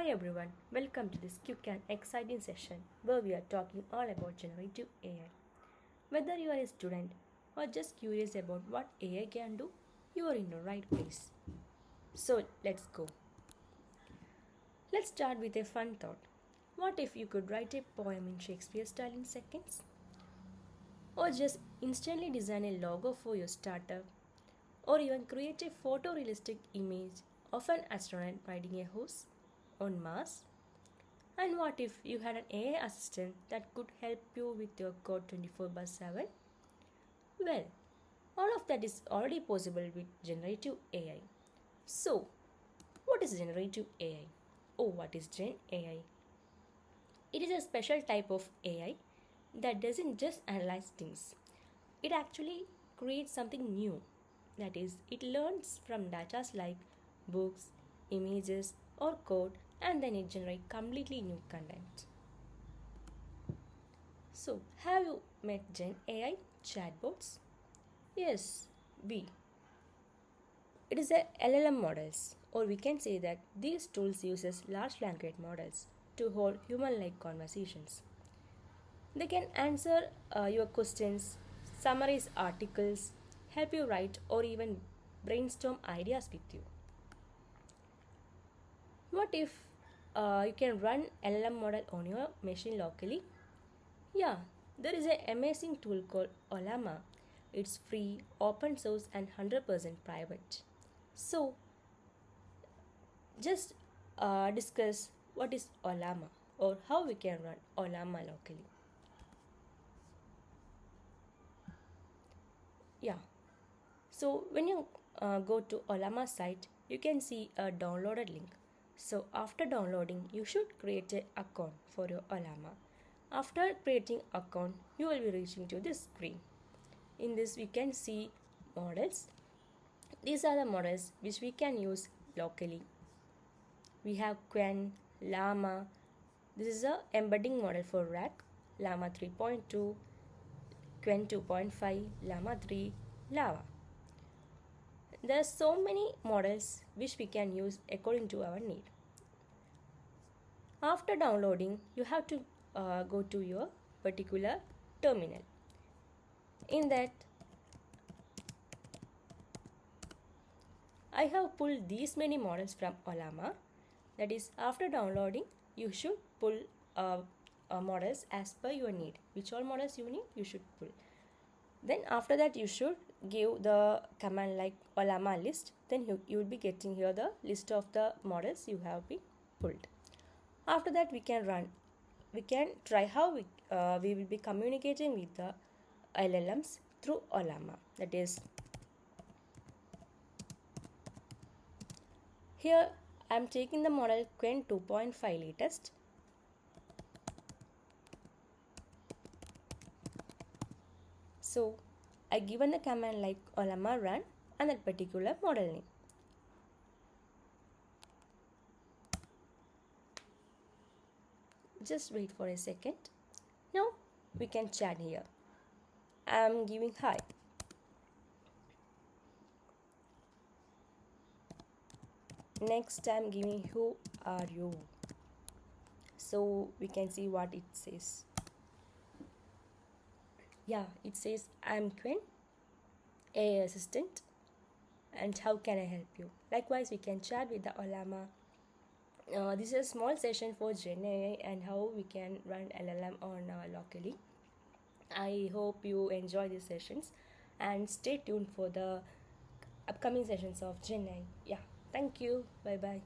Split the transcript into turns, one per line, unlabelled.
everyone, welcome to this quick and exciting session where we are talking all about generative AI. Whether you are a student or just curious about what AI can do, you are in the right place. So let's go. Let's start with a fun thought. What if you could write a poem in Shakespeare style in seconds? Or just instantly design a logo for your startup? Or even create a photorealistic image of an astronaut riding a horse on Mars? And what if you had an AI assistant that could help you with your code 24 by 7? Well, all of that is already possible with generative AI. So, what is generative AI? Oh, what is Gen AI? It is a special type of AI that doesn't just analyze things, it actually creates something new. That is, it learns from data like books, images, or code, and then it generates completely new content. So, have you met Gen AI chatbots? Yes, we. It is a LLM models, or we can say that these tools uses large language models to hold human-like conversations. They can answer your questions, summarize articles, help you write, or even brainstorm ideas with you. What if you can run LLM model on your machine locally? Yeah, there is an amazing tool called Ollama. It's free, open source, and 100% private. So, just discuss what is Ollama or how we can run Ollama locally. Yeah, so when you go to Ollama site, you can see a downloaded link. So after downloading, you should create an account for your Ollama. After creating account, you will be reaching to this screen. In this, we can see models. These are the models which we can use locally. We have Quen, Llama. This is a embedding model for RAG. Llama 3.2, Quen 2.5, Llama 3, Lava. There are so many models which we can use according to our need. After downloading, you have to go to your particular terminal. In that, I have pulled these many models from Ollama. That is, after downloading, you should pull models as per your need. Which all models you need, you should pull. Then after that, you should give the command like Ollama list. Then you will be getting here the list of the models you have been pulled. After that, we can try how we will be communicating with the LLMs through Ollama. That is, here I am taking the model Quen 2.5 latest. So I given the command like Ollama run and that particular model name. Just wait for a second. Now we can chat here. I am giving hi. Next I am giving who are you. So we can see what it says. Yeah, it says I'm Quen, AI assistant, and how can I help you? Likewise, we can chat with the Ollama. This is a small session for Gen AI and how we can run LLM on locally. I hope you enjoy these sessions and stay tuned for the upcoming sessions of Gen AI. Yeah, thank you. Bye bye.